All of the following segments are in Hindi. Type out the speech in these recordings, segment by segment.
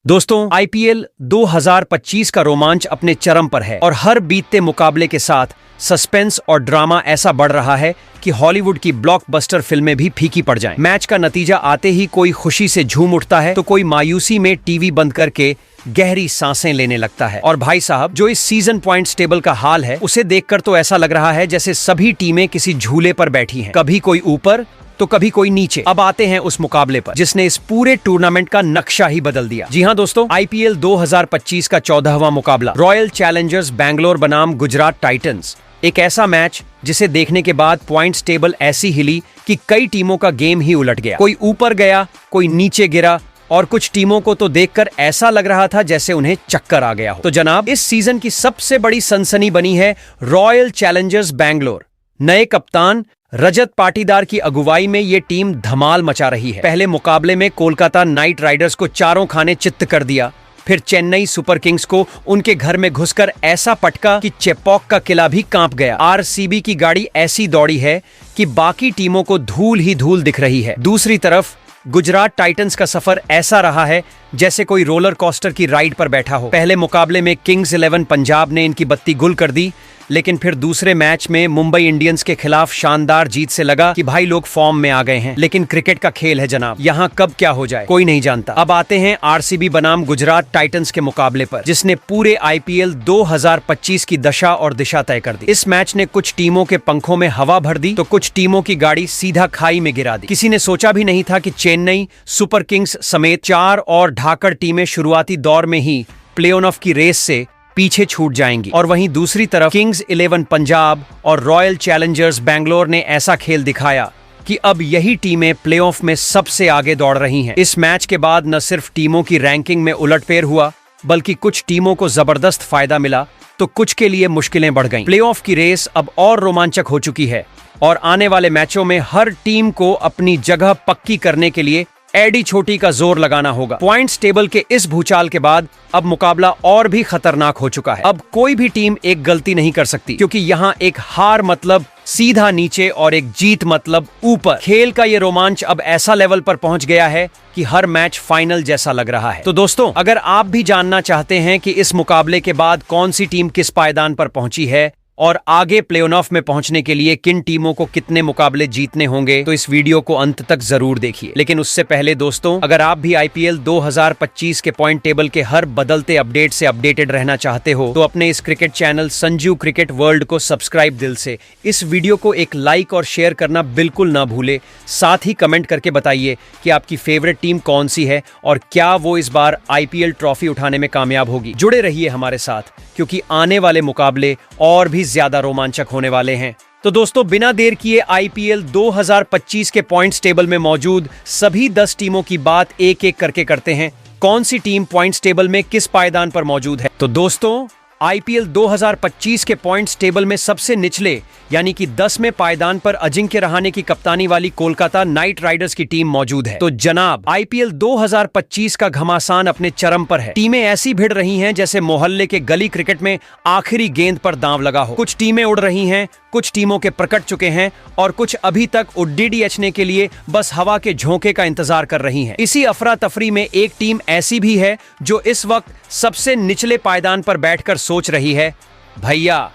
दोस्तों, आईपीएल 2025 का रोमांच अपने चरम पर है और हर बीतते मुकाबले के साथ सस्पेंस और ड्रामा ऐसा बढ़ रहा है कि हॉलीवुड की ब्लॉकबस्टर फिल्में भी फीकी पड़ जाएं। मैच का नतीजा आते ही कोई खुशी से झूम उठता है तो कोई मायूसी में टीवी बंद करके गहरी सांसें लेने लगता है। और भाई साहब, जो इस सीजन पॉइंट्स टेबल का हाल है उसे देखकर तो ऐसा लग रहा है जैसे सभी टीमें किसी झूले पर बैठी हैं, कभी कोई ऊपर तो कभी कोई नीचे। अब आते हैं उस मुकाबले पर जिसने इस पूरे टूर्नामेंट का नक्शा ही बदल दिया। जी हां दोस्तों, आईपीएल 2025 का 14वां मुकाबला रॉयल चैलेंजर्स बैंगलोर बनाम गुजरात टाइटंस। एक ऐसा मैच जिसे देखने के बाद पॉइंट्स टेबल ऐसी हिली कि कई टीमों का गेम ही उलट गया। कोई ऊपर गया, कोई नीचे गिरा और कुछ टीमों को तो देखकर ऐसा लग रहा था जैसे उन्हें चक्कर आ गया हो। तो जनाब, इस सीजन की सबसे बड़ी सनसनी बनी है रॉयल चैलेंजर्स बैंगलोर। नए कप्तान रजत पाटीदार की अगुवाई में ये टीम धमाल मचा रही है। पहले मुकाबले में कोलकाता नाइट राइडर्स को चारों खाने चित्त कर दिया, फिर चेन्नई सुपर किंग्स को उनके घर में घुसकर ऐसा पटका कि चेपॉक का किला भी कांप गया। आरसीबी की गाड़ी ऐसी दौड़ी है कि बाकी टीमों को धूल ही धूल दिख रही है। दूसरी तरफ गुजरात टाइटंस का सफर ऐसा रहा है जैसे कोई रोलर कोस्टर की राइड पर बैठा हो। पहले मुकाबले में किंग्स 11 पंजाब ने इनकी बत्ती गुल कर दी, लेकिन फिर दूसरे मैच में मुंबई इंडियंस के खिलाफ शानदार जीत से लगा कि भाई लोग फॉर्म में आ गए हैं। लेकिन क्रिकेट का खेल है जनाब, यहाँ कब क्या हो जाए कोई नहीं जानता। अब आते हैं आरसीबी बनाम गुजरात टाइटंस के मुकाबले पर, जिसने पूरे आईपीएल 2025 की दशा और दिशा तय कर दी। इस मैच ने कुछ टीमों के पंखों में हवा भर दी तो कुछ टीमों की गाड़ी सीधा खाई में गिरा दी। किसी ने सोचा भी नहीं था कि चेन्नई सुपर किंग्स समेत 4 और ढाकड़ टीमें शुरुआती दौर में ही प्ले ऑफ की रेस से पीछे छूट जाएंगी। और वहीं दूसरी तरफ किंग्स 11 पंजाब और रॉयल चैलेंजर्स बैंगलोर ने ऐसा खेल दिखाया कि अब यही टीमें प्लेऑफ में सबसे आगे दौड़ रही हैं। इस मैच के बाद न सिर्फ टीमों की रैंकिंग में उलटफेर हुआ, बल्कि कुछ टीमों को जबरदस्त फायदा मिला तो कुछ के लिए मुश्किलें बढ़ गईं। प्लेऑफ की रेस अब और रोमांचक हो चुकी है और आने वाले मैचों में हर टीम को अपनी जगह पक्की करने के लिए एडी छोटी का जोर लगाना होगा। पॉइंट्स टेबल के इस भूचाल के बाद अब मुकाबला और भी खतरनाक हो चुका है। अब कोई भी टीम एक गलती नहीं कर सकती, क्योंकि यहाँ एक हार मतलब सीधा नीचे और एक जीत मतलब ऊपर। खेल का ये रोमांच अब ऐसा लेवल पर पहुंच गया है कि हर मैच फाइनल जैसा लग रहा है। तो दोस्तों, अगर आप भी जानना चाहते हैं कि इस मुकाबले के बाद कौन सी टीम किस पायदान पर पहुंची है और आगे प्ले ऑफ में पहुंचने के लिए किन टीमों को कितने मुकाबले जीतने होंगे, तो इस वीडियो को अंत तक जरूर देखिए। लेकिन उससे पहले दोस्तों, अगर आप भी आईपीएल 2025 के पॉइंट टेबल के हर बदलते अपडेट से अपडेटेड रहना चाहते हो तो अपने इस cricket channel Sanju cricket world को सब्सक्राइब दिल से। इस वीडियो को एक लाइक और शेयर करना बिल्कुल ना भूले। साथ ही कमेंट करके बताइए कि आपकी फेवरेट टीम कौन सी है और क्या वो इस बार आईपीएल ट्रॉफी उठाने में कामयाब होगी। जुड़े रहिए हमारे साथ, क्योंकि आने वाले मुकाबले और भी ज्यादा रोमांचक होने वाले हैं। तो दोस्तों, बिना देर किए आईपीएल 2025 के पॉइंट्स टेबल में मौजूद सभी 10 टीमों की बात एक एक करके करते हैं। कौन सी टीम पॉइंट्स टेबल में किस पायदान पर मौजूद है। तो दोस्तों, आईपीएल 2025 के पॉइंट्स टेबल में सबसे निचले यानी कि 10वें पायदान पर अजिंक्य रहाणे की कप्तानी वाली कोलकाता नाइट राइडर्स की टीम मौजूद है। तो जनाब, आईपीएल 2025 का घमासान अपने चरम पर है। टीमें ऐसी भिड़ रही हैं जैसे मोहल्ले के गली क्रिकेट में आखिरी गेंद पर दांव लगा हो। कुछ टीमें उड़ रही हैं, कुछ टीमों के प्रकट चुके हैं और कुछ अभी तक उड्डीयचने के लिए बस हवा के झोंके का इंतजार कर रही हैं। इसी अफरा तफरी में एक टीम ऐसी भी है जो इस वक्त सबसे निचले पायदान पर बैठकर सोच रही है, भैया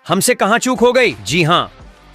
हमसे कहां चूक हो गई। जी हां,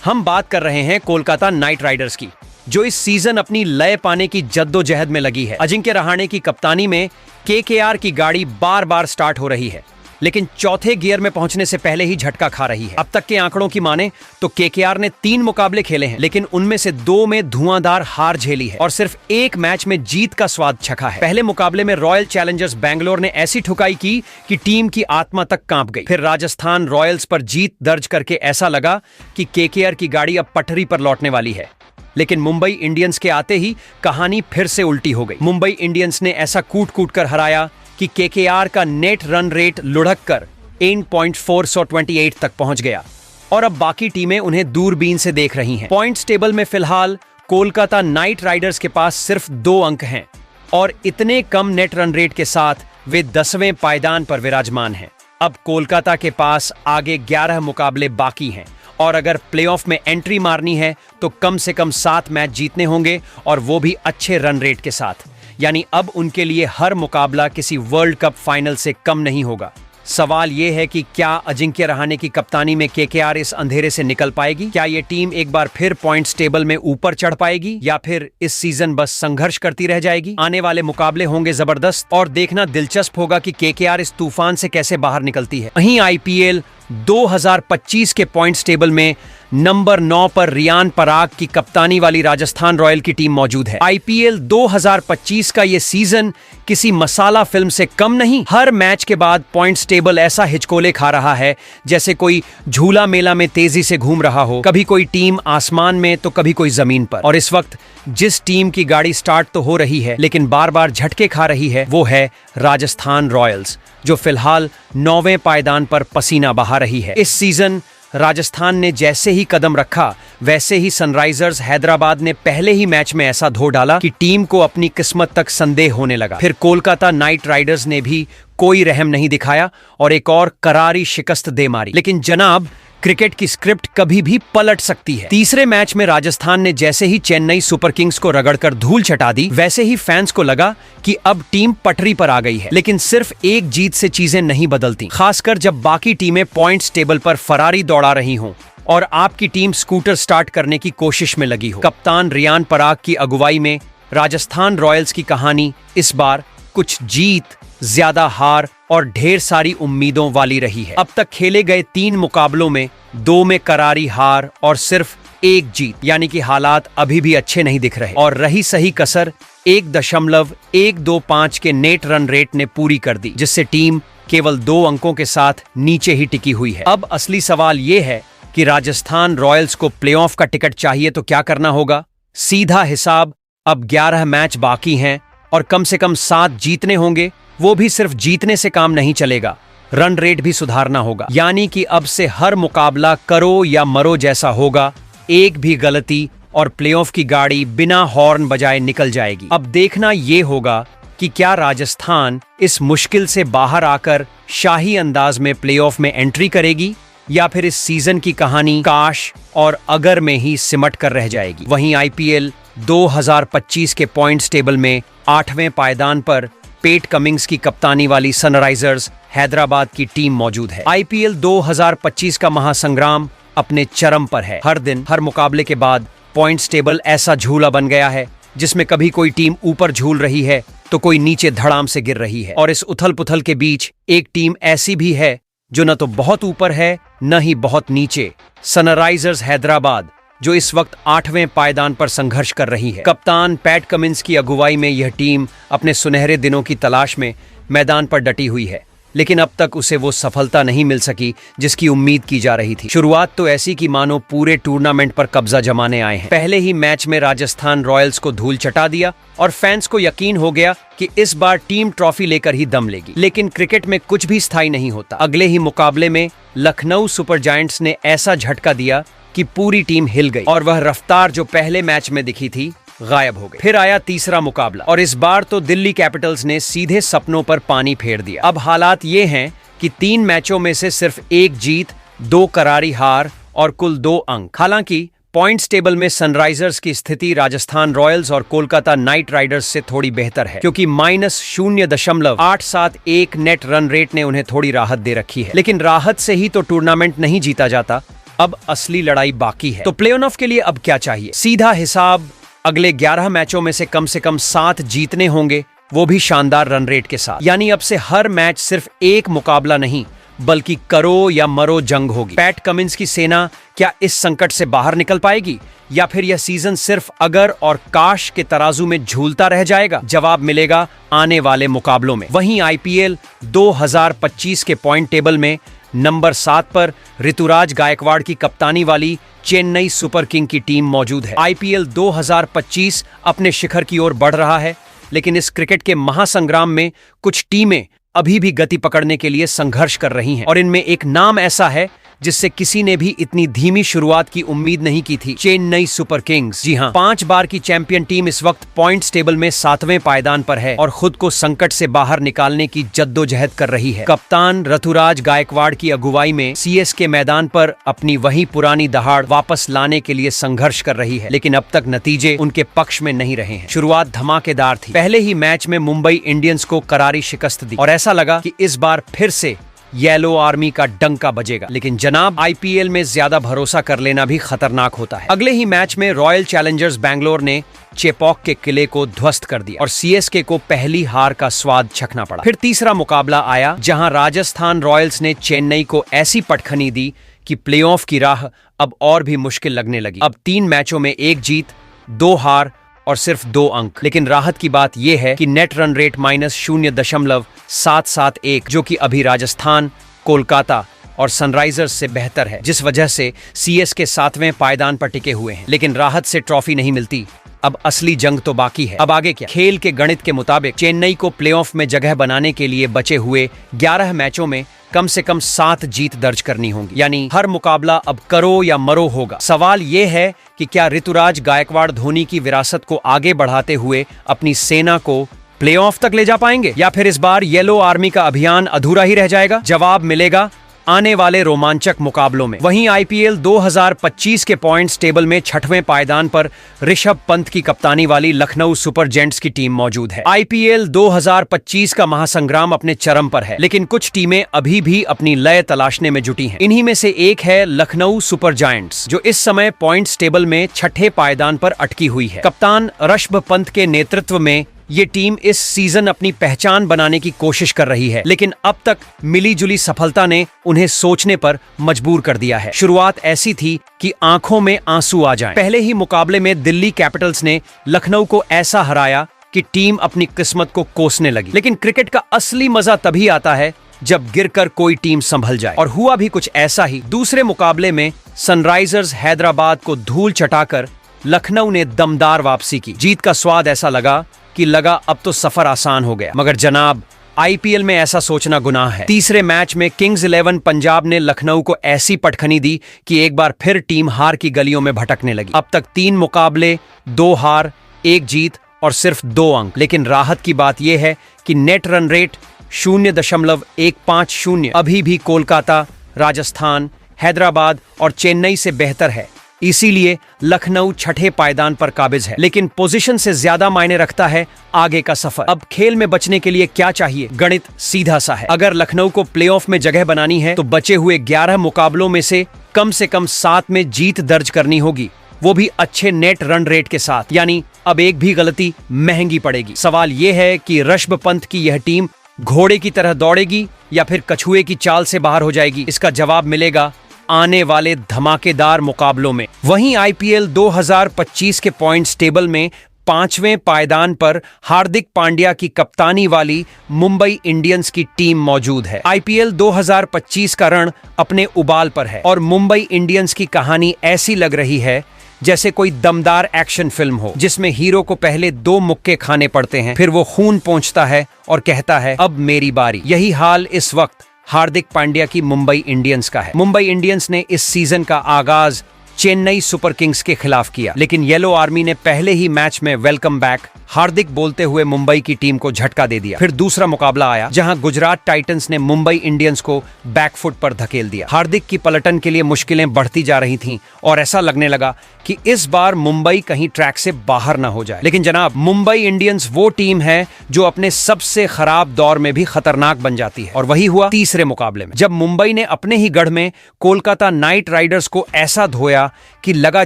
हम बात कर रहे हैं कोलकाता नाइट राइडर्स की, जो इस सीजन अपनी लय पाने की जद्दोजहद में लगी है। अजिंक्य रहाणे की कप्तानी में केकेआर की गाड़ी बार बार स्टार्ट हो रही है, लेकिन चौथे गियर में पहुंचने से पहले ही झटका खा रही है। अब तक के आंकड़ों की माने तो केकेआर ने 3 मुकाबले खेले हैं, लेकिन उनमें से 2 में धुआंधार हार झेली है और सिर्फ एक मैच में जीत का स्वाद चखा है। पहले मुकाबले में रॉयल चैलेंजर्स बैंगलोर ने ऐसी ठुकाई की कि टीम की आत्मा तक कांप गई। फिर राजस्थान रॉयल्स पर जीत दर्ज करके ऐसा लगा कि केकेआर की गाड़ी अब पटरी पर लौटने वाली है। लेकिन मुंबई इंडियंस के आते ही कहानी फिर से उल्टी हो गई। मुंबई इंडियंस ने ऐसा कूट कूट कर हराया कि केकेआर का नेट रन रेट लुढ़क कर 8.428 तक पहुंच गया और अब बाकी टीमें उन्हें दूरबीन से देख रही हैं। पॉइंट्स टेबल में फिलहाल कोलकाता नाइट राइडर्स के पास सिर्फ 2 अंक हैं और इतने कम नेट रन रेट के साथ वे 10वें पायदान पर विराजमान हैं। अब कोलकाता के पास आगे 11 मुकाबले बाकी हैं और अगर प्लेऑफ में एंट्री मारनी है तो कम से कम 7 मैच जीतने होंगे और वो भी अच्छे रन रेट के साथ। यानी अब उनके लिए हर मुकाबला किसी वर्ल्ड कप फाइनल से कम नहीं होगा। सवाल यह है कि क्या अजिंक्य रहाणे की कप्तानी में केकेआर इस अंधेरे से निकल पाएगी? क्या ये टीम एक बार फिर पॉइंट्स टेबल में ऊपर चढ़ पाएगी या फिर इस सीजन बस संघर्ष करती रह जाएगी? आने वाले मुकाबले होंगे जबरदस्त और देखना दिलचस्प होगा कि केकेआर इस तूफान से कैसे बाहर निकलती है। वहीं आईपीएल 2025 के पॉइंट्स टेबल में नंबर 9 पर रियान पराग की कप्तानी वाली राजस्थान रॉयल की टीम मौजूद है। आईपीएल 2025 का ये सीजन किसी मसाला फिल्म से कम नहीं। हर मैच के बाद पॉइंट्स टेबल ऐसा हिचकोले खा रहा है जैसे कोई झूला मेला में तेजी से घूम रहा हो। कभी कोई टीम आसमान में तो कभी कोई जमीन पर। और इस वक्त जिस टीम की गाड़ी स्टार्ट तो हो रही है लेकिन बार बार झटके खा रही है वो है राजस्थान रॉयल्स, जो फिलहाल 9वें पायदान पर पसीना बहा रही है। इस सीजन राजस्थान ने जैसे ही कदम रखा वैसे ही सनराइजर्स हैदराबाद ने पहले ही मैच में ऐसा धो डाला कि टीम को अपनी किस्मत तक संदेह होने लगा। फिर कोलकाता नाइट राइडर्स ने भी कोई रहम नहीं दिखाया और एक और करारी शिकस्त दे मारी। लेकिन जनाब, क्रिकेट की स्क्रिप्ट कभी भी पलट सकती है। तीसरे मैच में राजस्थान ने जैसे ही चेन्नई सुपर किंग्स को रगड़कर धूल चटा दी वैसे ही फैंस को लगा कि अब टीम पटरी पर आ गई है। लेकिन सिर्फ एक जीत से चीजें नहीं बदलती, खासकर जब बाकी टीमें पॉइंट्स टेबल पर फरारी दौड़ा रही हों और आपकी टीम स्कूटर स्टार्ट करने की कोशिश में लगी हो। कप्तान रियान पराग की अगुवाई में राजस्थान रॉयल्स की कहानी इस बार कुछ जीत, ज्यादा हार और ढेर सारी उम्मीदों वाली रही है। अब तक खेले गए 3 मुकाबलों में 2 में करारी हार और सिर्फ 1 जीत, यानी कि हालात अभी भी अच्छे नहीं दिख रहे। और रही सही कसर 1.125 के नेट रन रेट ने पूरी कर दी, जिससे टीम केवल 2 अंकों के साथ नीचे ही टिकी हुई है। अब असली सवाल ये है कि राजस्थान रॉयल्स को प्लेऑफ का टिकट चाहिए तो क्या करना होगा? सीधा हिसाब, अब 11 मैच बाकी हैं और कम से कम 7 जीतने होंगे। वो भी सिर्फ जीतने से काम नहीं चलेगा, रन रेट भी सुधारना होगा। यानी कि अब से हर मुकाबला करो या मरो जैसा होगा। एक भी गलती और प्लेऑफ की गाड़ी बिना हॉर्न बजाए निकल जाएगी। अब देखना ये होगा कि क्या राजस्थान इस मुश्किल से बाहर आकर शाही अंदाज में प्लेऑफ में एंट्री करेगी या फिर इस सीजन की कहानी काश और अगर में ही सिमट कर रह जाएगी। वहीं आईपीएल 2025 के पॉइंट्स टेबल में 8वें पायदान पर पेट कमिंग्स की कप्तानी वाली सनराइजर्स हैदराबाद की टीम मौजूद है। आईपीएल 2025 का महासंग्राम अपने चरम पर है। हर दिन, हर मुकाबले के बाद पॉइंट्स टेबल ऐसा झूला बन गया है जिसमें कभी कोई टीम ऊपर झूल रही है तो कोई नीचे धड़ाम से गिर रही है। और इस उथल पुथल के बीच एक टीम ऐसी भी है जो न तो बहुत ऊपर है न ही बहुत नीचे, सनराइजर्स हैदराबाद, जो इस वक्त 8वें पायदान पर संघर्ष कर रही है। कप्तान पैट कमिंस की अगुवाई में यह टीम अपने सुनहरे दिनों की तलाश में मैदान पर डटी हुई है, लेकिन अब तक उसे वो सफलता नहीं मिल सकी जिसकी उम्मीद की जा रही थी। शुरुआत तो ऐसी कि मानो पूरे टूर्नामेंट पर कब्जा जमाने आए हैं। पहले ही मैच में राजस्थान रॉयल्स को धूल चटा दिया और फैंस को यकीन हो गया कि इस बार टीम ट्रॉफी लेकर ही दम लेगी। लेकिन क्रिकेट में कुछ भी स्थायी नहीं होता। अगले ही मुकाबले में लखनऊ सुपर जायंट्स ने ऐसा झटका दिया कि पूरी टीम हिल गई और वह रफ्तार जो पहले मैच में दिखी थी गायब हो गई। फिर आया तीसरा मुकाबला और इस बार तो दिल्ली कैपिटल्स ने सीधे सपनों पर पानी फेर दिया। अब हालात ये हैं कि 3 मैचों में से सिर्फ 1 जीत, 2 करारी हार और कुल 2 अंक। हालांकि पॉइंट्स टेबल में सनराइजर्स की स्थिति राजस्थान रॉयल्स और कोलकाता नाइट राइडर्स से थोड़ी बेहतर है, क्योंकि -0.871 नेट रन रेट ने उन्हें थोड़ी राहत दे रखी है। लेकिन राहत से ही तो टूर्नामेंट नहीं जीता जाता, अब असली लड़ाई बाकी है। तो प्ले ऑफ के लिए अब क्या चाहिए? सीधा हिसाब, अगले 11 मैचों में से कम 7 जीतने होंगे, वो भी शानदार रन रेट के साथ। यानी अब से हर मैच सिर्फ एक मुकाबला नहीं बल्कि करो या मरो जंग होगी। पैट कमिंस की सेना क्या इस संकट से बाहर निकल पाएगी या फिर यह सीजन सिर्फ अगर और काश के तराजू में झूलता रह जाएगा? जवाब मिलेगा आने वाले मुकाबलों में। वहीं आईपीएल 2025 के पॉइंट टेबल में नंबर 7 पर ऋतुराज गायकवाड़ की कप्तानी वाली चेन्नई सुपर किंग की टीम मौजूद है। आईपीएल 2025 अपने शिखर की ओर बढ़ रहा है, लेकिन इस क्रिकेट के महासंग्राम में कुछ टीमें अभी भी गति पकड़ने के लिए संघर्ष कर रही हैं और इनमें एक नाम ऐसा है जिससे किसी ने भी इतनी धीमी शुरुआत की उम्मीद नहीं की थी, चेन्नई सुपर किंग्स। जी हां, 5 बार की चैंपियन टीम इस वक्त पॉइंट्स टेबल में 7वें पायदान पर है और खुद को संकट से बाहर निकालने की जद्दोजहद कर रही है। कप्तान ऋतुराज गायकवाड़ की अगुवाई में सीएसके मैदान पर अपनी वही पुरानी दहाड़ वापस लाने के लिए संघर्ष कर रही है, लेकिन अब तक नतीजे उनके पक्ष में नहीं रहे हैं। शुरुआत धमाकेदार थी। पहले ही मैच में मुंबई इंडियंस को करारी शिकस्त दी और ऐसा लगा कि इस बार फिर से येलो आर्मी का डंका बजेगा, लेकिन जनाब आईपीएल में ज्यादा भरोसा कर लेना भी खतरनाक होता है। अगले ही मैच में रॉयल चैलेंजर्स बैंगलोर ने चेपॉक के किले को ध्वस्त कर दिया और सीएसके को पहली हार का स्वाद चखना पड़ा। फिर तीसरा मुकाबला आया जहां राजस्थान रॉयल्स ने चेन्नई को ऐसी पटखनी दी कि प्लेऑफ की राह अब और भी मुश्किल लगने लगी। अब 3 मैचों में 1 जीत, 2 हार और सिर्फ 2 अंक। लेकिन राहत की बात यह है कि नेट रन रेट -0.771, जो कि अभी राजस्थान, कोलकाता और सनराइजर्स से बेहतर है, जिस वजह से सीएसके 7वें पायदान पर टिके हुए हैं। लेकिन राहत से ट्रॉफी नहीं मिलती, अब असली जंग तो बाकी है। अब आगे क्या? खेल के गणित के मुताबिक चेन्नई को प्लेऑफ में जगह बनाने के लिए बचे हुए 11 मैचों में कम से कम 7 जीत दर्ज करनी होंगी, यानी हर मुकाबला अब करो या मरो होगा। सवाल यह है कि क्या ऋतुराज गायकवाड़ धोनी की विरासत को आगे बढ़ाते हुए अपनी सेना को प्लेऑफ तक ले जा पाएंगे, या फिर इस बार येलो आर्मी का अभियान अधूरा ही रह जाएगा? जवाब मिलेगा आने वाले रोमांचक मुकाबलों में। वहीं आईपीएल 2025 के पॉइंट्स टेबल में 6वें पायदान पर ऋषभ पंत की कप्तानी वाली लखनऊ सुपर जेंट्स की टीम मौजूद है। आईपीएल 2025 का महासंग्राम अपने चरम पर है, लेकिन कुछ टीमें अभी भी अपनी लय तलाशने में जुटी हैं। इन्हीं में से एक है लखनऊ सुपर जायंट्स, जो इस समय पॉइंट्स टेबल में 6ठे पायदान पर अटकी हुई है। कप्तान ऋषभ पंत के नेतृत्व में ये टीम इस सीजन अपनी पहचान बनाने की कोशिश कर रही है, लेकिन अब तक मिली जुली सफलता ने उन्हें सोचने पर मजबूर कर दिया है। शुरुआत ऐसी थी कि आंखों में आंसू आ जाएं। पहले ही मुकाबले में दिल्ली कैपिटल्स ने लखनऊ को ऐसा हराया कि टीम अपनी किस्मत को कोसने लगी। लेकिन क्रिकेट का असली मजा तभी आता है जब गिरकर कोई टीम संभल जाए, और हुआ भी कुछ ऐसा ही। दूसरे मुकाबले में सनराइजर्स हैदराबाद को धूल चटाकर लखनऊ ने दमदार वापसी की। जीत का स्वाद ऐसा लगा कि लगा अब तो सफर आसान हो गया, मगर जनाब आईपीएल में ऐसा सोचना गुनाह है। तीसरे मैच में किंग्स 11 पंजाब ने लखनऊ को ऐसी पटखनी दी कि एक बार फिर टीम हार की गलियों में भटकने लगी। अब तक 3 मुकाबले, 2 हार, 1 जीत और सिर्फ 2 अंक। लेकिन राहत की बात यह है कि नेट रन रेट 0.150 अभी भी कोलकाता, राजस्थान, हैदराबाद और चेन्नई से बेहतर है। इसीलिए लखनऊ 6ठे पायदान पर काबिज है, लेकिन पोजीशन से ज्यादा मायने रखता है आगे का सफर। अब खेल में बचने के लिए क्या चाहिए? गणित सीधा सा है। अगर लखनऊ को प्लेऑफ में जगह बनानी है तो बचे हुए 11 मुकाबलों में से कम 7 में जीत दर्ज करनी होगी, वो भी अच्छे नेट रन रेट के साथ। यानी अब एक भी गलती महंगी पड़ेगी। सवाल यह है कि ऋषभ पंत की यह टीम घोड़े की तरह दौड़ेगी या फिर कछुए की चाल से बाहर हो जाएगी? इसका जवाब मिलेगा आने वाले धमाकेदार मुकाबलों में। वहीं आईपीएल 2025 के पॉइंट्स टेबल में 5वें पायदान पर हार्दिक पांड्या की कप्तानी वाली मुंबई इंडियंस की टीम मौजूद है। आईपीएल 2025 का रण अपने उबाल पर है और मुंबई इंडियंस की कहानी ऐसी लग रही है जैसे कोई दमदार एक्शन फिल्म हो, जिसमें हीरो को पहले 2 मुक्के खाने पड़ते हैं, फिर वो खून पोंछता है और कहता है अब मेरी बारी। यही हाल इस वक्त हार्दिक पांड्या की मुंबई इंडियंस का है। मुंबई इंडियंस ने इस सीजन का आगाज चेन्नई सुपर किंग्स के खिलाफ किया, लेकिन येलो आर्मी ने पहले ही मैच में वेलकम बैक हार्दिक बोलते हुए मुंबई की टीम को झटका दे दिया। फिर दूसरा मुकाबला आया जहां गुजरात टाइटंस ने मुंबई इंडियंस को बैकफुट पर धकेल दिया। हार्दिक की पलटन के लिए मुश्किलें बढ़ती जा रही थीं और ऐसा लगने लगा कि इस बार मुंबई कहीं ट्रैक से बाहर ना हो जाए। लेकिन जनाब, मुंबई इंडियंस वो टीम है जो अपने सबसे खराब दौर में भी खतरनाक बन जाती है, और वही हुआ तीसरे मुकाबले में, जब मुंबई ने अपने ही गढ़ में कोलकाता नाइट राइडर्स को ऐसा धोया कि लगा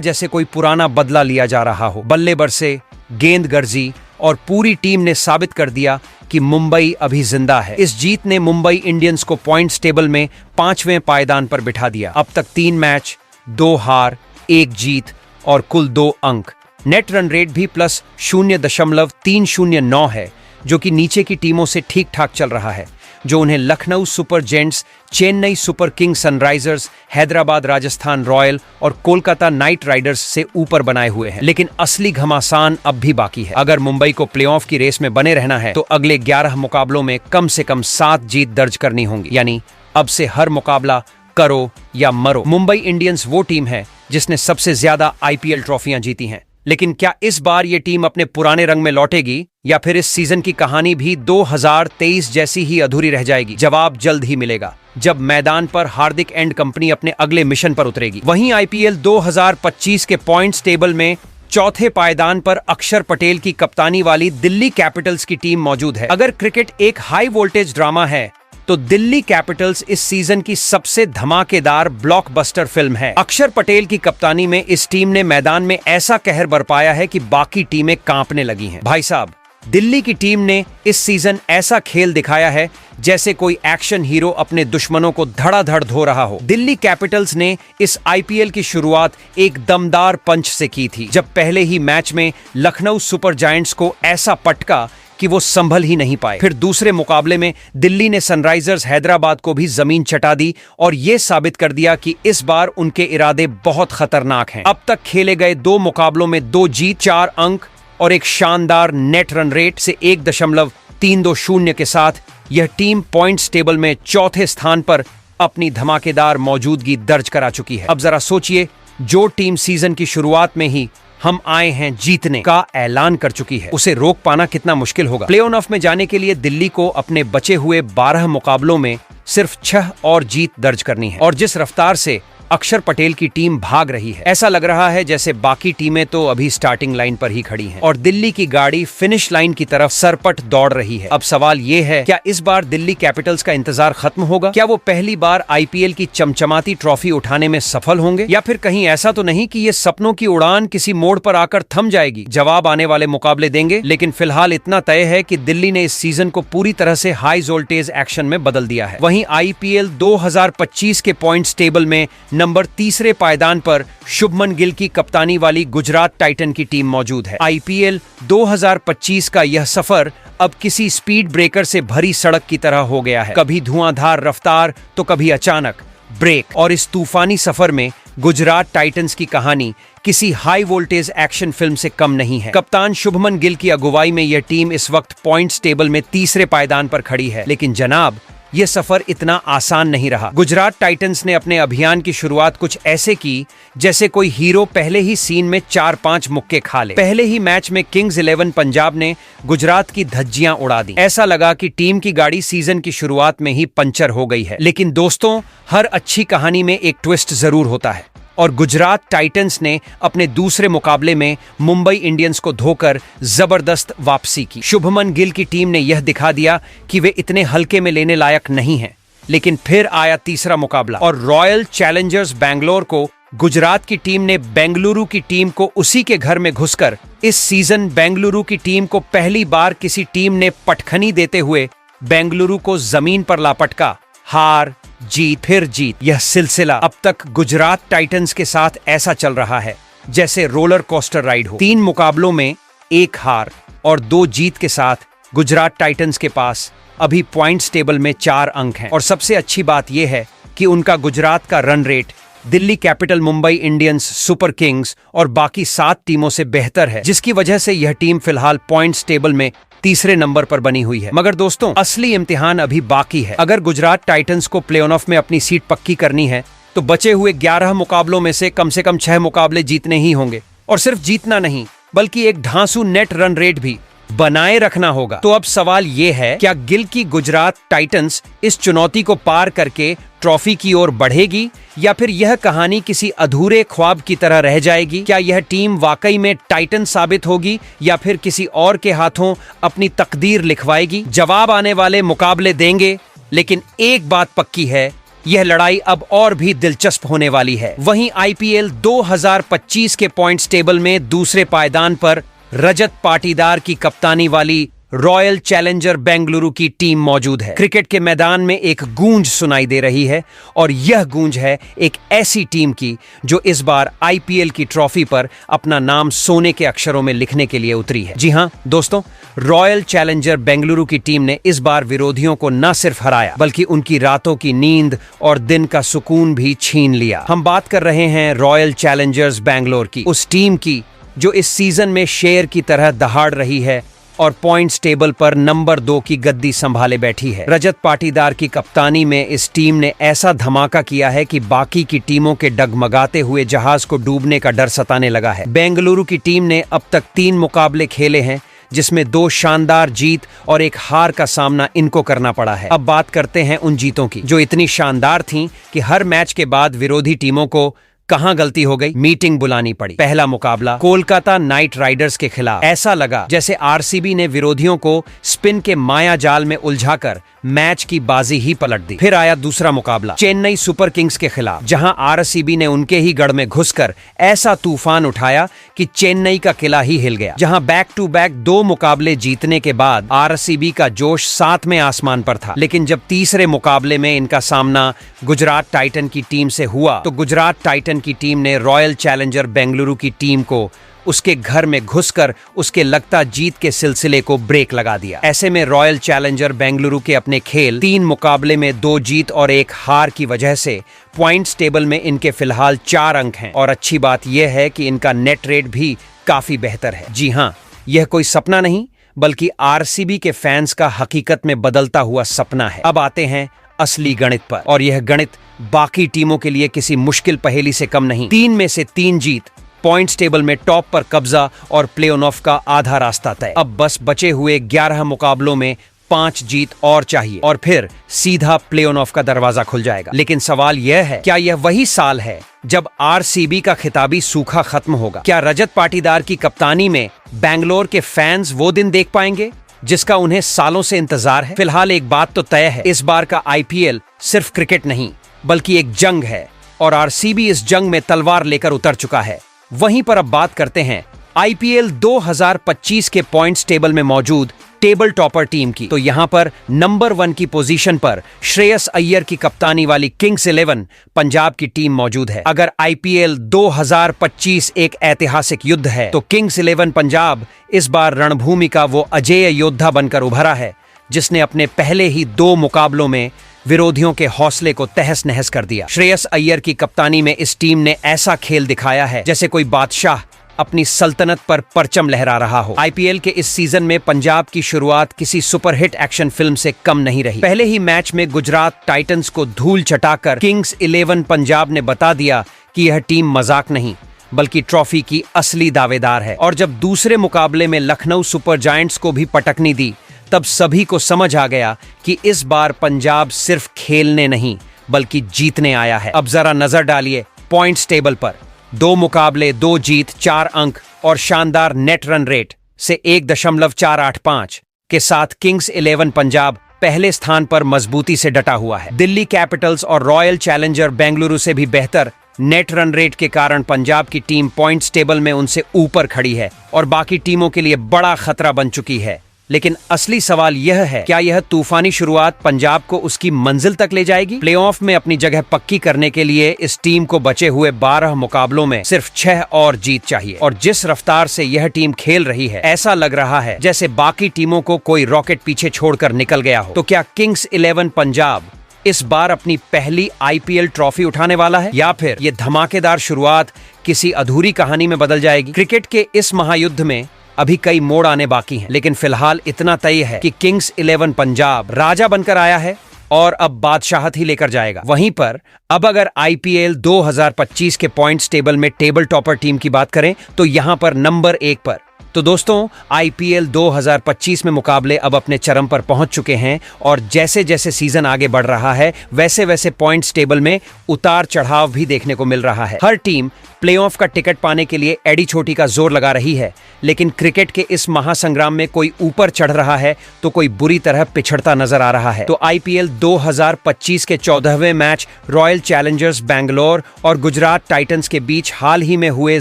जैसे कोई पुराना बदला लिया जा रहा हो। बल्ले बरसे, गेंद गरजी और पूरी टीम ने साबित कर दिया कि मुंबई अभी जिंदा है। इस जीत ने मुंबई इंडियंस को पॉइंट्स टेबल में 5वें पायदान पर बिठा दिया। अब तक 3 मैच, 2 हार, 1 जीत और कुल 2 अंक। नेट रन रेट भी +0.309 है, जो कि नीचे की टीमों से ठीक ठाक चल रहा है, जो उन्हें Lucknow super gents, Chennai super Kings Sunrisers, Hyderabad Rajasthan royal और कोलकाता नाइट राइडर्स से ऊपर बनाए हुए हैं। लेकिन असली घमासान अब भी बाकी है। अगर मुंबई को प्लेऑफ की रेस में बने रहना है तो अगले 11 मुकाबलों में कम से कम 7 जीत दर्ज करनी होंगी। यानी अब से हर मुकाबला करो या मरो। मुंबई इंडियंस वो टीम है जिसने सबसे ज्यादा आईपीएल ट्रॉफियां जीती हैं, लेकिन क्या इस बार ये टीम अपने पुराने रंग में लौटेगी या फिर इस सीजन की कहानी भी 2023 जैसी ही अधूरी रह जाएगी? जवाब जल्द ही मिलेगा जब मैदान पर हार्दिक एंड कंपनी अपने अगले मिशन पर उतरेगी। वहीं आईपीएल 2025 के पॉइंट्स टेबल में चौथे पायदान पर अक्षर पटेल की कप्तानी वाली दिल्ली कैपिटल्स की टीम मौजूद है। अगर क्रिकेट एक हाई वोल्टेज ड्रामा है तो दिल्ली कैपिटल्स इस सीजन की सबसे धमाकेदार ब्लॉकबस्टर फिल्म है। अक्षर पटेल की कप्तानी में इस टीम ने मैदान में ऐसा कहर बरपाया है कि बाकी टीमें कांपने लगी हैं। भाई साहब, दिल्ली की टीम ने इस सीजन ऐसा खेल दिखाया है जैसे कोई एक्शन हीरो अपने दुश्मनों को धड़ाधड़ धो रहा हो। दिल्ली कैपिटल्स ने इस आईपीएल की शुरुआत एक दमदार पंच से की थी, जब पहले ही मैच में लखनऊ सुपर जायंट्स को ऐसा पटका कि वो संभल ही नहीं पाए। फिर दूसरे मुकाबले में दिल्ली ने सनराइजर्स हैदराबाद को भी जमीन चटा दी और ये साबित कर दिया कि इस बार उनके इरादे बहुत खतरनाक हैं। अब तक खेले गए 2 मुकाबलों में 2 जीत, 4 अंक और एक शानदार नेट रन रेट से 1.320 के साथ यह टीम पॉइंट्स टेबल में चौथे स्थान पर अपनी धमाकेदार मौजूदगी दर्ज करा चुकी है। अब जरा सोचिए, जो टीम सीजन की शुरुआत में ही हम आए हैं जीतने का ऐलान कर चुकी है, उसे रोक पाना कितना मुश्किल होगा। प्ले ऑफ में जाने के लिए दिल्ली को अपने बचे हुए 12 मुकाबलों में सिर्फ 6 और जीत दर्ज करनी है। और जिस रफ्तार से अक्षर पटेल की टीम भाग रही है, ऐसा लग रहा है जैसे बाकी टीमें तो अभी स्टार्टिंग लाइन पर ही खड़ी हैं और दिल्ली की गाड़ी फिनिश लाइन की तरफ सरपट दौड़ रही है। अब सवाल ये है, क्या इस बार दिल्ली कैपिटल्स का इंतजार खत्म होगा? क्या वो पहली बार आईपीएल की चमचमाती ट्रॉफी उठाने में सफल होंगे, या फिर कहीं ऐसा तो नहीं कि ये सपनों की उड़ान किसी मोड़ पर आकर थम जाएगी? जवाब आने वाले मुकाबले देंगे, लेकिन फिलहाल इतना तय है कि दिल्ली ने इस सीजन को पूरी तरह से हाई वोल्टेज एक्शन में बदल दिया है। वहीं आईपीएल 2025 के पॉइंट्स टेबल में नंबर 3 पायदान पर शुभमन गिल की कप्तानी वाली गुजरात टाइटन की टीम मौजूद है। आईपीएल 2025 का यह सफर अब किसी स्पीड ब्रेकर से भरी सड़क की तरह हो गया है। कभी धुआंधार रफ्तार तो कभी अचानक ब्रेक, और इस तूफानी सफर में गुजरात टाइटंस की कहानी किसी हाई वोल्टेज एक्शन फिल्म से कम नहीं है। कप्तान शुभमन गिल की अगुवाई में यह टीम इस वक्त पॉइंट्स टेबल में 3 पायदान पर खड़ी है, लेकिन जनाब, यह सफर इतना आसान नहीं रहा। गुजरात टाइटंस ने अपने अभियान की शुरुआत कुछ ऐसे की जैसे कोई हीरो पहले ही सीन में 4-5 मुक्के खा ले। पहले ही मैच में किंग्स 11 पंजाब ने गुजरात की धज्जियां उड़ा दी। ऐसा लगा कि टीम की गाड़ी सीजन की शुरुआत में ही पंचर हो गई है। लेकिन दोस्तों, हर अच्छी कहानी में एक ट्विस्ट जरूर होता है, और गुजरात टाइटंस ने अपने दूसरे मुकाबले में मुंबई इंडियंस को धोकर जबरदस्त वापसी की। शुभमन गिल की टीम ने यह दिखा दिया कि वे इतने हल्के में लेने लायक नहीं हैं। लेकिन फिर आया तीसरा मुकाबला और रॉयल चैलेंजर्स बैंगलोर को गुजरात की टीम ने बेंगलुरु की टीम को उसी के घर में घुसकर इस सीजन बेंगलुरु की टीम को पहली बार किसी टीम ने पटखनी देते हुए बेंगलुरु को जमीन पर लापटका। हार जीत फिर जीत, यह सिलसिला अब तक गुजरात टाइटंस के साथ ऐसा चल रहा है जैसे रोलर कोस्टर राइड हो। 3 मुकाबलों में 1 हार और 2 जीत के साथ गुजरात टाइटंस के पास अभी पॉइंट्स टेबल में 4 अंक हैं। और सबसे अच्छी बात यह है कि उनका गुजरात का run rate Delhi capital, Mumbai Indians, super Kings और बाकी 7 टीमों से बेहतर है, जिसकी वजह से यह टीम फिलहाल पॉइंट्स टेबल में 3 नंबर पर बनी हुई है। मगर दोस्तों, असली इम्तिहान अभी बाकी है। अगर गुजरात टाइटंस को प्ले ऑफ में अपनी सीट पक्की करनी है तो बचे हुए 11 मुकाबलों में से कम 6 मुकाबले जीतने ही होंगे, और सिर्फ जीतना नहीं बल्कि एक ढांसू नेट रन रेट भी बनाए रखना होगा। तो अब सवाल यह है, क्या गिल की गुजरात टाइटंस इस चुनौती को पार करके ट्रॉफी की ओर बढ़ेगी, या फिर यह कहानी किसी अधूरे ख्वाब की तरह रह जाएगी? क्या यह टीम वाकई में टाइटन साबित होगी या फिर किसी और के हाथों अपनी तकदीर लिखवाएगी? जवाब आने वाले मुकाबले देंगे, लेकिन एक बात पक्की है, यह लड़ाई अब और भी दिलचस्प होने वाली है। वहीं आईपीएल 2025 के पॉइंट्स टेबल में दूसरे पायदान पर रजत पाटीदार की कप्तानी वाली रॉयल चैलेंजर बेंगलुरु की टीम मौजूद है। क्रिकेट के मैदान में एक गूंज सुनाई दे रही है, और यह गूंज है एक ऐसी टीम की जो इस बार आईपीएल की ट्रॉफी पर अपना नाम सोने के अक्षरों में लिखने के लिए उतरी है। जी हां दोस्तों, रॉयल चैलेंजर बेंगलुरु की टीम ने इस बार विरोधियों को न सिर्फ हराया बल्कि उनकी रातों की नींद और दिन का सुकून भी छीन लिया। हम बात कर रहे हैं रॉयल चैलेंजर्स बैंगलोर की, उस टीम की जो इस सीजन में शेर की तरह दहाड़ रही है और पॉइंट्स टेबल पर नंबर 2 की गद्दी संभाले बैठी है। रजत पाटीदार की कप्तानी में इस टीम ने ऐसा धमाका किया है कि बाकी की टीमों के डगमगाते हुए जहाज को डूबने का डर सताने लगा है। बेंगलुरु की टीम ने अब तक 3 मुकाबले खेले हैं, जिसमें 2 शानदार जीत और 1 हार का सामना इनको करना पड़ा है। अब बात करते हैं उन जीतों की जो इतनी शानदार थीं कि हर मैच के बाद विरोधी टीमों को कहां गलती हो गई, मीटिंग बुलानी पड़ी। पहला मुकाबला कोलकाता नाइट राइडर्स के खिलाफ। ऐसा लगा जैसे आरसीबी ने विरोधियों को स्पिन के माया जाल में उलझाकर मैच की बाजी ही पलट दी। फिर आया दूसरा मुकाबला चेन्नई सुपर किंग्स के खिलाफ, जहां आरसीबी ने उनके ही गढ़ में घुसकर ऐसा तूफान उठाया कि चेन्नई का किला ही हिल गया। जहां बैक टू बैक 2 मुकाबले जीतने के बाद आरसीबी का जोश 7वें आसमान पर था, लेकिन जब तीसरे मुकाबले में इनका सामना गुजरात टाइटन की टीम से हुआ तो गुजरात टाइटन की टीम ने रॉयल चैलेंजर बेंगलुरु की टीम को उसके घर में घुसकर उसके लगता जीत के सिलसिले को ब्रेक लगा दिया। ऐसे में रॉयल चैलेंजर बेंगलुरु के अपने खेल 3 मुकाबले में 2 जीत और 1 हार की वजह से पॉइंट्स टेबल में इनके फिलहाल 4 अंक हैं और अच्छी बात यह है कि इनका नेट रेट भी काफी बेहतर है। जी हाँ, यह कोई सपना नहीं बल्कि आरसीबी के फैंस का हकीकत में बदलता हुआ सपना है। अब आते हैं असली गणित पर, और यह गणित बाकी टीमों के लिए किसी मुश्किल पहेली से कम नहीं। 3 में से 3 जीत, पॉइंट्स टेबल में टॉप पर कब्जा और प्ले ऑफ का आधा रास्ता तय। अब बस बचे हुए 11 मुकाबलों में 5 जीत और चाहिए और फिर सीधा प्ले ऑफ का दरवाजा खुल जाएगा। लेकिन सवाल यह है, क्या यह वही साल है जब आरसीबी का खिताबी सूखा खत्म होगा? क्या रजत पाटीदार की कप्तानी में बैंगलोर के फैंस वो दिन देख पाएंगे जिसका उन्हें सालों से इंतजार है? फिलहाल एक बात तो तय है, इस बार का आईपीएल सिर्फ क्रिकेट नहीं बल्कि एक जंग है और आरसीबी इस जंग में तलवार लेकर उतर चुका है। वहीं पर अब बात करते हैं आईपीएल 2025 के पॉइंट्स टेबल में मौजूद टेबल टॉपर टीम की। तो यहां पर नंबर 1 की पोजीशन पर श्रेयस अय्यर की कप्तानी वाली किंग्स 11 पंजाब की टीम मौजूद है। अगर आईपीएल 2025 एक ऐतिहासिक युद्ध है तो किंग्स 11 पंजाब इस बार रणभूमि का वो अजेय योद्धा बनकर उभरा है जिसने अपने पहले ही 2 मुकाबलों में विरोधियों के हौसले को तहस नहस कर दिया। श्रेयस अय्यर की कप्तानी में इस टीम ने ऐसा खेल दिखाया है जैसे कोई बादशाह अपनी सल्तनत पर परचम लहरा रहा हो। आईपीएल के इस सीजन में पंजाब की शुरुआत किसी सुपरहिट एक्शन फिल्म से कम नहीं रही। पहले ही मैच में गुजरात टाइटंस को धूल चटाकर किंग्स 11 पंजाब ने बता दिया कि यह टीम मजाक नहीं बल्कि ट्रॉफी की असली दावेदार है। और जब दूसरे मुकाबले में लखनऊ सुपर जायंट्स को भी पटकनी दी तब सभी को समझ आ गया कि इस बार पंजाब सिर्फ खेलने नहीं बल्कि जीतने आया है। अब जरा नजर डालिए पॉइंट्स टेबल पर। 2 मुकाबले, 2 जीत, 4 अंक और शानदार नेट रन रेट से 1.485 के साथ किंग्स 11 पंजाब पहले स्थान पर मजबूती से डटा हुआ है। दिल्ली कैपिटल्स और रॉयल चैलेंजर बेंगलुरु से भी बेहतर नेट रन रेट के कारण पंजाब की टीम पॉइंट्स टेबल में उनसे ऊपर खड़ी है और बाकी टीमों के लिए बड़ा खतरा बन चुकी है। लेकिन असली सवाल यह है, क्या यह तूफानी शुरुआत पंजाब को उसकी मंजिल तक ले जाएगी? प्लेऑफ में अपनी जगह पक्की करने के लिए इस टीम को बचे हुए 12 मुकाबलों में सिर्फ 6 और जीत चाहिए और जिस रफ्तार से यह टीम खेल रही है ऐसा लग रहा है जैसे बाकी टीमों को कोई रॉकेट पीछे छोड़कर निकल गया हो। तो क्या किंग्स 11 पंजाब इस बार अपनी पहली आईपीएल ट्रॉफी उठाने वाला है या फिर ये धमाकेदार शुरुआत किसी अधूरी कहानी में बदल जाएगी? क्रिकेट के इस महायुद्ध में अभी कई मोड़ आने बाकी हैं, लेकिन फिलहाल इतना तय है कि किंग्स 11 पंजाब राजा बनकर आया है और अब बादशाहत ही लेकर जाएगा। वहीं पर अब अगर आईपीएल 2025 के पॉइंट्स टेबल में टेबल टॉपर टीम की बात करें तो यहां पर नंबर 1 पर तो दोस्तों आईपीएल 2025 में मुकाबले अब अपने चरम पर पहुंच चुके हैं और जैसे जैसे सीजन आगे बढ़ रहा है वैसे वैसे पॉइंट्स टेबल में उतार चढ़ाव भी देखने को मिल रहा है। हर टीम प्लेऑफ का टिकट पाने के लिए एडी चोटी का जोर लगा रही है, लेकिन क्रिकेट के इस महासंग्राम में कोई ऊपर चढ़ रहा है तो कोई बुरी तरह पिछड़ता नजर आ रहा है। तो आईपीएल 2025 के 14वें मैच रॉयल चैलेंजर्स बैंगलोर और गुजरात टाइटंस के बीच हाल ही में हुए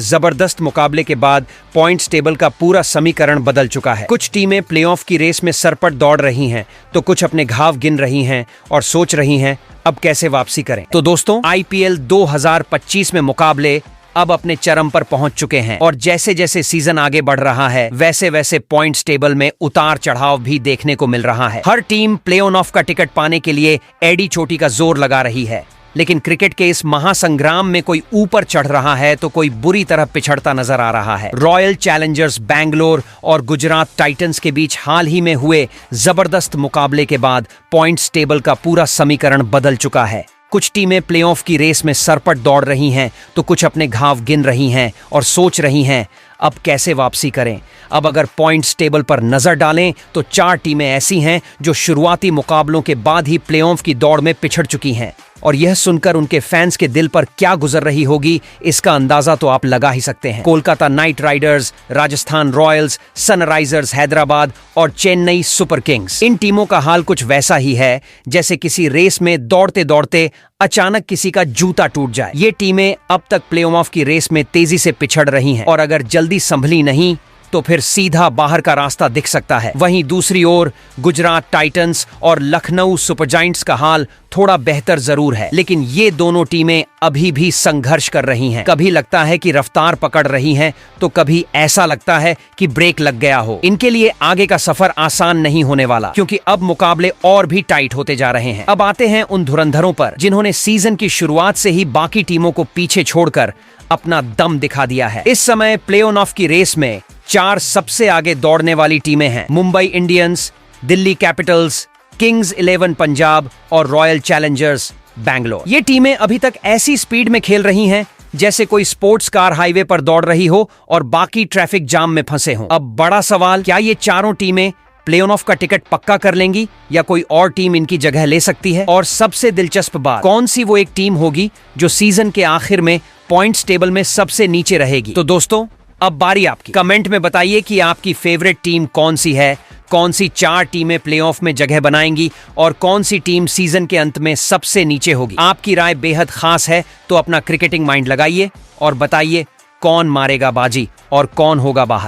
जबरदस्त मुकाबले के बाद पॉइंट्स टेबल का पूरा समीकरण बदल चुका है। कुछ टीमें प्लेऑफ की रेस में सरपट दौड़ रही हैं तो कुछ अपने घाव गिन रही हैं और सोच रही हैं अब कैसे वापसी करें। तो दोस्तों आईपीएल 2025 में मुकाबले अब अपने चरम पर पहुंच चुके हैं और जैसे जैसे सीजन आगे बढ़ रहा है वैसे वैसे पॉइंट्स टेबल में उतार चढ़ाव भी देखने को मिल रहा है। हर टीम प्ले ऑफ का टिकट पाने के लिए एडी चोटी का जोर लगा रही है लेकिन क्रिकेट के इस महासंग्राम में कोई ऊपर चढ़ रहा है तो कोई बुरी तरह पिछड़ता नजर आ रहा है। रॉयल चैलेंजर्स बैंगलोर और गुजरात टाइटंस के बीच हाल ही में हुए जबरदस्त मुकाबले के बाद पॉइंट्स टेबल का पूरा समीकरण बदल चुका है। कुछ टीमें प्लेऑफ की रेस में सरपट दौड़ रही हैं तो कुछ अपने घाव गिन रही हैं और सोच रही हैं अब कैसे वापसी करें। अब अगर पॉइंट्स टेबल पर नजर डालें तो 4 टीमें ऐसी हैं जो शुरुआती मुकाबलों के बाद ही प्लेऑफ की दौड़ में पिछड़ चुकी हैं, और यह सुनकर उनके फैंस के दिल पर क्या गुजर रही होगी इसका अंदाजा तो आप लगा ही सकते हैं। Kolkata night Riders, Rajasthan Royals, Sunrisers Hyderabad और चेन्नई सुपर किंग्स। इन टीमों का हाल कुछ वैसा ही है जैसे किसी रेस में दौड़ते दौड़ते अचानक किसी का जूता टूट जाए। ये टीमें अब तक प्लेऑफ की रेस में तेजी से पिछड़ रही हैं और अगर जल्दी संभली नहीं तो फिर सीधा बाहर का रास्ता दिख सकता है। वहीं दूसरी ओर गुजरात टाइटंस और लखनऊ सुपर जायंट्स का हाल थोड़ा बेहतर जरूर है, लेकिन ये दोनों टीमें अभी भी संघर्ष कर रही हैं। कभी लगता है कि रफ्तार पकड़ रही हैं तो कभी ऐसा लगता है कि ब्रेक लग गया हो। इनके लिए आगे का सफर आसान नहीं होने वाला, क्योंकि अब मुकाबले और भी टाइट होते जा रहे हैं। अब आते हैं उन धुरंधरों पर जिन्होंने सीजन की शुरुआत से ही बाकी टीमों को पीछे छोड़कर अपना दम दिखा दिया है। इस समय प्ले ऑफ की रेस में 4 सबसे आगे दौड़ने वाली टीमें हैं: Mumbai Indians, Delhi Capitals, Kings 11 Punjab और रॉयल चैलेंजर्स बैंगलोर। ये टीमें अभी तक ऐसी स्पीड में खेल रही हैं जैसे कोई स्पोर्ट्स कार हाईवे पर दौड़ रही हो और बाकी ट्रैफिक जाम में फंसे हों। अब बड़ा सवाल, क्या ये चारों टीमें प्ले ऑफ का टिकट पक्का कर लेंगी या कोई और टीम इनकी जगह ले सकती है? और सबसे दिलचस्प बात, कौन सी वो एक टीम होगी जो सीजन के आखिर में पॉइंट्स टेबल में सबसे नीचे रहेगी? तो दोस्तों, अब बारी आपकी। कमेंट में बताइए कि आपकी फेवरेट टीम कौन सी है, कौन सी 4 टीमें प्लेऑफ में जगह बनाएंगी और कौन सी टीम सीजन के अंत में सबसे नीचे होगी। आपकी राय बेहद खास है, तो अपना क्रिकेटिंग माइंड लगाइए और बताइए कौन मारेगा बाजी और कौन होगा बाहर।